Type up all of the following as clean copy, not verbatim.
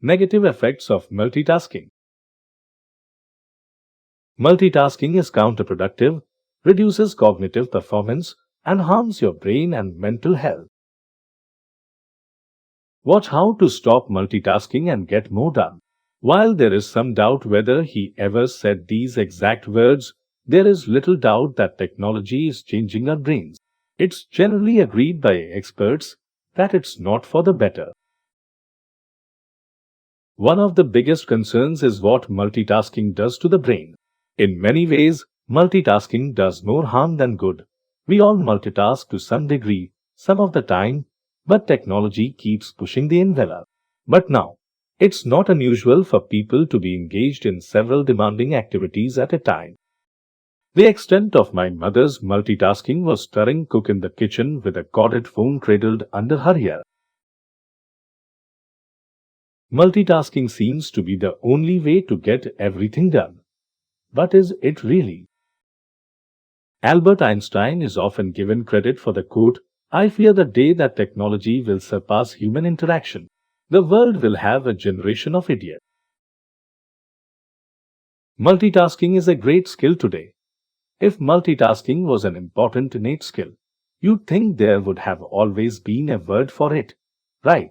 Negative effects of multitasking. Multitasking is counterproductive, reduces cognitive performance, and harms your brain and mental health. Watch how to stop multitasking and get more done. While there is some doubt whether he ever said these exact words, there is little doubt that technology is changing our brains. It's generally agreed by experts that it's not for the better. One of the biggest concerns is what multitasking does to the brain. In many ways, multitasking does more harm than good. We all multitask to some degree, some of the time, but technology keeps pushing the envelope. But now, it's not unusual for people to be engaged in several demanding activities at a time. The extent of my mother's multitasking was stirring cook in the kitchen with a corded phone cradled under her ear. Multitasking seems to be the only way to get everything done. But is it really? Albert Einstein is often given credit for the quote, "I fear the day that technology will surpass human interaction. The world will have a generation of idiots." Multitasking is a great skill today. If multitasking was an important innate skill, you'd think there would have always been a word for it, right?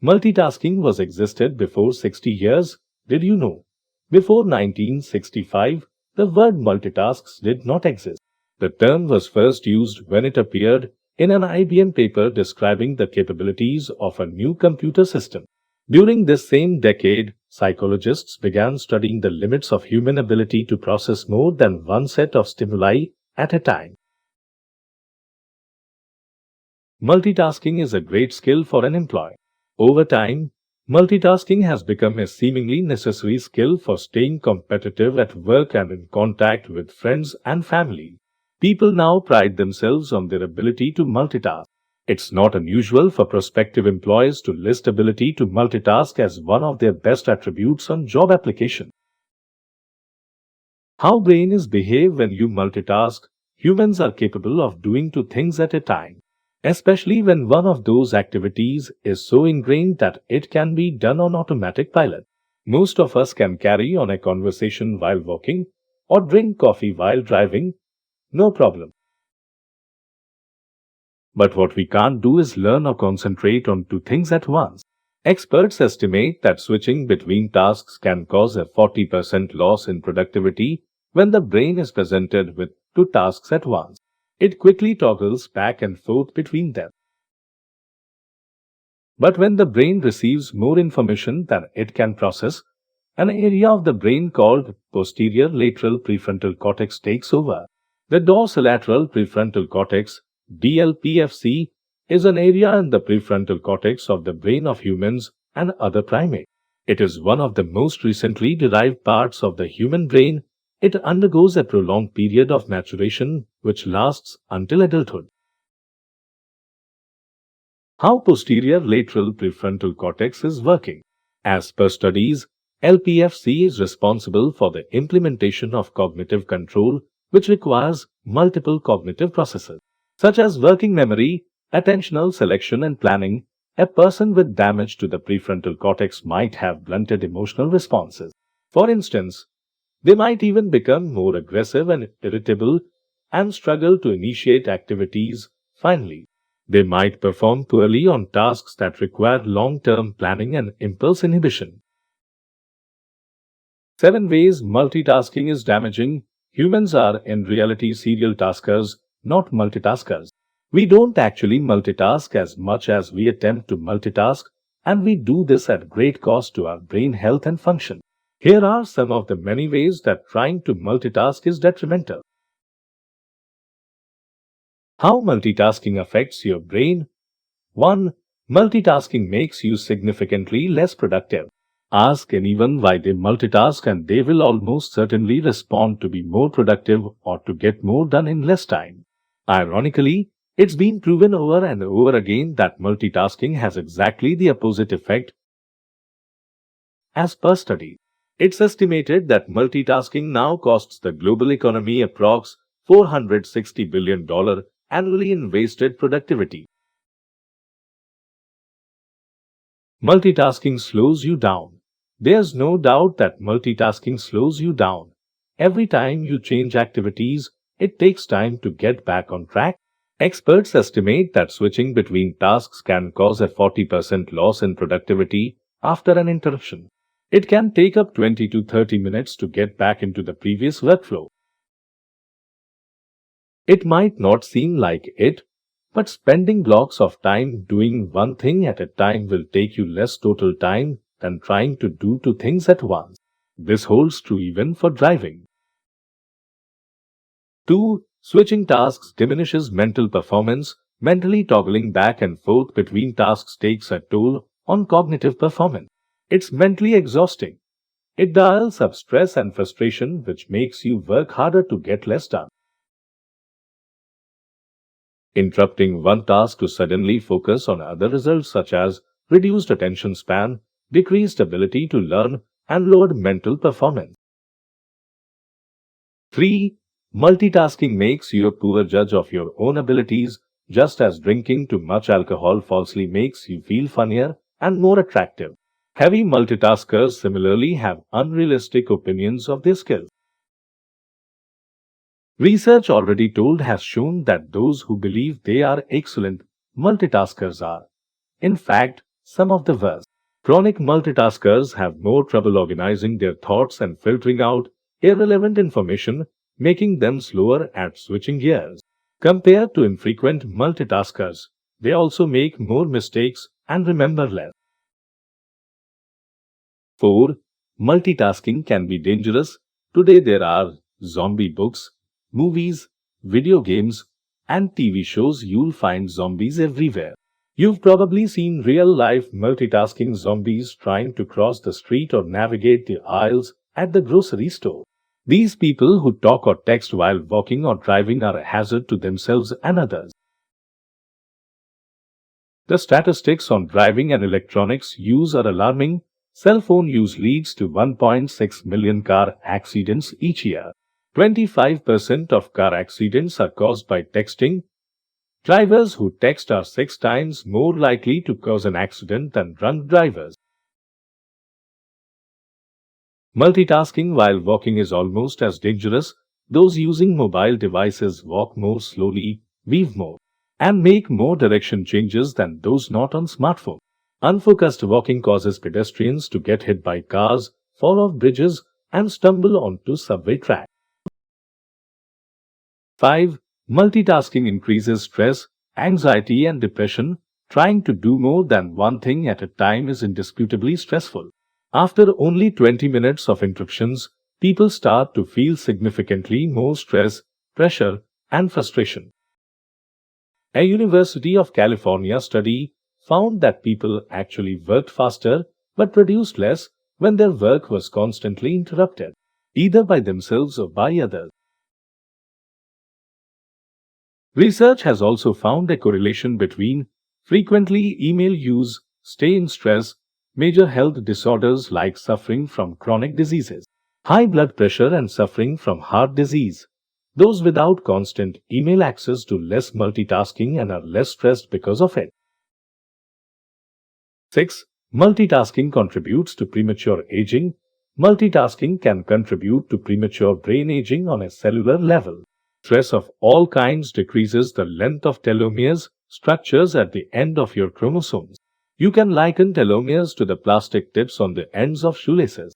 Multitasking was existed before 60 years, did you know? Before 1965, the word multitasks did not exist. The term was first used when it appeared in an IBM paper describing the capabilities of a new computer system. During this same decade, psychologists began studying the limits of human ability to process more than one set of stimuli at a time. Multitasking is a great skill for an employee. Over time, multitasking has become a seemingly necessary skill for staying competitive at work and in contact with friends and family. People now pride themselves on their ability to multitask. It's not unusual for prospective employees to list ability to multitask as one of their best attributes on job application. How brains behave when you multitask. Humans are capable of doing two things at a time, especially when one of those activities is so ingrained that it can be done on automatic pilot. Most of us can carry on a conversation while walking or drink coffee while driving, no problem. But what we can't do is learn or concentrate on two things at once. Experts estimate that switching between tasks can cause a 40% loss in productivity when the brain is presented with two tasks at once. It quickly toggles back and forth between them. But when the brain receives more information than it can process, an area of the brain called posterior lateral prefrontal cortex takes over. The dorsolateral prefrontal cortex, DLPFC, is an area in the prefrontal cortex of the brain of humans and other primates. It is one of the most recently derived parts of the human brain. It undergoes a prolonged period of maturation which lasts until adulthood. How posterior lateral prefrontal cortex is working. As per studies, LPFC is responsible for the implementation of cognitive control, which requires multiple cognitive processes, such as working memory, attentional selection and planning. A person with damage to the prefrontal cortex might have blunted emotional responses. For instance, they might even become more aggressive and irritable and struggle to initiate activities. Finally, they might perform poorly on tasks that require long-term planning and impulse inhibition. 7 ways multitasking is damaging. Humans are in reality serial taskers, not multitaskers. We don't actually multitask as much as we attempt to multitask, and we do this at great cost to our brain health and function. Here are some of the many ways that trying to multitask is detrimental. How multitasking affects your brain. 1. Multitasking makes you significantly less productive. Ask anyone why they multitask and they will almost certainly respond to be more productive or to get more done in less time. Ironically, it's been proven over and over again that multitasking has exactly the opposite effect. As per study, it's estimated that multitasking now costs the global economy approx $460 billion annually in wasted productivity. Multitasking slows you down. There's no doubt that multitasking slows you down. Every time you change activities, it takes time to get back on track. Experts estimate that switching between tasks can cause a 40% loss in productivity after an interruption. It can take up 20 to 30 minutes to get back into the previous workflow. It might not seem like it, but spending blocks of time doing one thing at a time will take you less total time than trying to do two things at once. This holds true even for driving. 2. Switching tasks diminishes mental performance. Mentally toggling back and forth between tasks takes a toll on cognitive performance. It's mentally exhausting. It dials up stress and frustration, which makes you work harder to get less done. Interrupting one task to suddenly focus on other results such as reduced attention span, decreased ability to learn, and lowered mental performance. 3. Multitasking makes you a poor judge of your own abilities, just as drinking too much alcohol falsely makes you feel funnier and more attractive. Heavy multitaskers similarly have unrealistic opinions of their skills. Research already told has shown that those who believe they are excellent multitaskers are, in fact, some of the worst. Chronic multitaskers have more trouble organizing their thoughts and filtering out irrelevant information, making them slower at switching gears. Compared to infrequent multitaskers, they also make more mistakes and remember less. 4. Multitasking can be dangerous. Today there are zombie books, movies, video games, and TV shows. You'll find zombies everywhere. You've probably seen real-life multitasking zombies trying to cross the street or navigate the aisles at the grocery store. These people who talk or text while walking or driving are a hazard to themselves and others. The statistics on driving and electronics use are alarming. Cell phone use leads to 1.6 million car accidents each year. 25% of car accidents are caused by texting. Drivers who text are 6 times more likely to cause an accident than drunk drivers. Multitasking while walking is almost as dangerous. Those using mobile devices walk more slowly, weave more, and make more direction changes than those not on smartphone. Unfocused walking causes pedestrians to get hit by cars, fall off bridges, and stumble onto subway tracks. 5. Multitasking increases stress, anxiety, and depression. Trying to do more than one thing at a time is indisputably stressful. After only 20 minutes of interruptions, people start to feel significantly more stress, pressure, and frustration. A University of California study found that people actually worked faster but produced less when their work was constantly interrupted, either by themselves or by others. Research has also found a correlation between frequently email use, stay in stress, major health disorders like suffering from chronic diseases, high blood pressure, and suffering from heart disease. Those without constant email access do less multitasking and are less stressed because of it. 6. Multitasking contributes to premature aging. Multitasking can contribute to premature brain aging on a cellular level. Stress of all kinds decreases the length of telomeres, structures at the end of your chromosomes. You can liken telomeres to the plastic tips on the ends of shoelaces.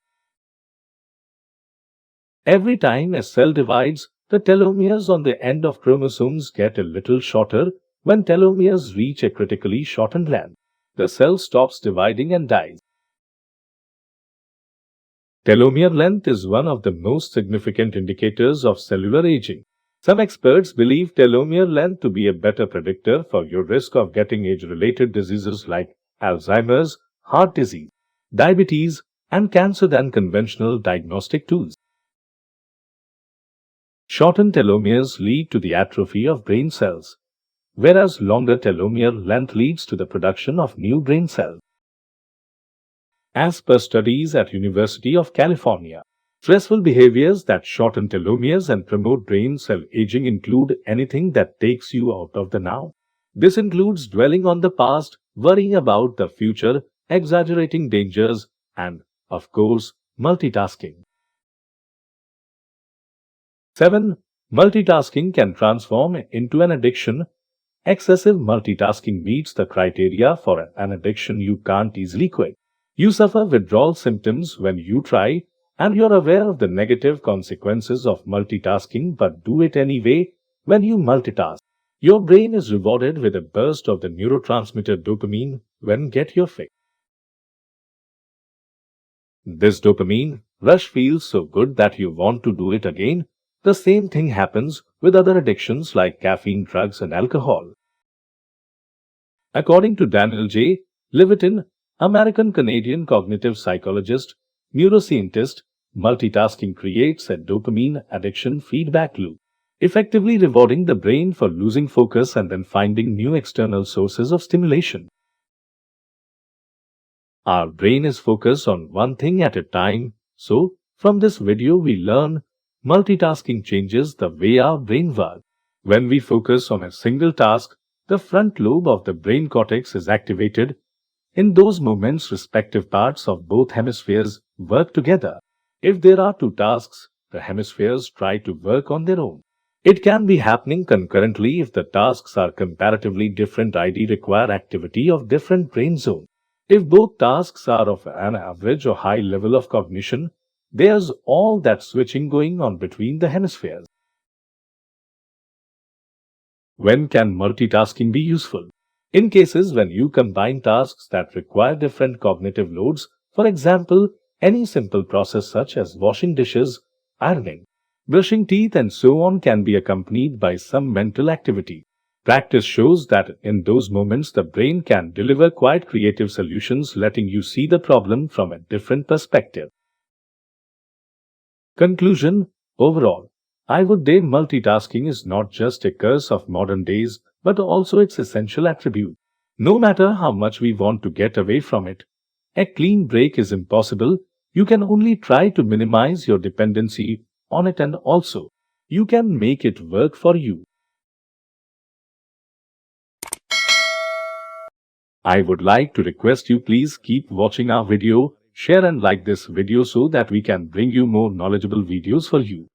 Every time a cell divides, the telomeres on the end of chromosomes get a little shorter. When telomeres reach a critically shortened length, the cell stops dividing and dies. Telomere length is one of the most significant indicators of cellular aging. Some experts believe telomere length to be a better predictor for your risk of getting age-related diseases like Alzheimer's, heart disease, diabetes, and cancer than conventional diagnostic tools. Shortened telomeres lead to the atrophy of brain cells, whereas longer telomere length leads to the production of new brain cells. As per studies at University of California, stressful behaviors that shorten telomeres and promote brain cell aging include anything that takes you out of the now. This includes dwelling on the past, worrying about the future, exaggerating dangers, and, of course, multitasking. 7. Multitasking can transform into an addiction. Excessive multitasking meets the criteria for an addiction you can't easily quit. You suffer withdrawal symptoms when you try, and you're aware of the negative consequences of multitasking but do it anyway. When you multitask, your brain is rewarded with a burst of the neurotransmitter dopamine when get your fix. This dopamine rush feels so good that you want to do it again. The same thing happens with other addictions like caffeine, drugs, and alcohol. According to Daniel J. Levitin, American-Canadian cognitive psychologist, neuroscientist, multitasking creates a dopamine addiction feedback loop, effectively rewarding the brain for losing focus and then finding new external sources of stimulation. Our brain is focused on one thing at a time, so from this video we learn multitasking changes the way our brain works. When we focus on a single task, the front lobe of the brain cortex is activated. In those moments, respective parts of both hemispheres work together. If there are two tasks, the hemispheres try to work on their own. It can be happening concurrently if the tasks are comparatively different, i.e. require activity of different brain zones. If both tasks are of an average or high level of cognition, there's all that switching going on between the hemispheres. When can multitasking be useful? In cases when you combine tasks that require different cognitive loads, for example, any simple process such as washing dishes, ironing, brushing teeth, and so on can be accompanied by some mental activity. Practice shows that in those moments the brain can deliver quite creative solutions, letting you see the problem from a different perspective. Conclusion: overall, I would say multitasking is not just a curse of modern days, but also its essential attribute. No matter how much we want to get away from it, a clean break is impossible. You can only try to minimize your dependency on it, and also, you can make it work for you. I would like to request you please keep watching our video, share and like this video so that we can bring you more knowledgeable videos for you.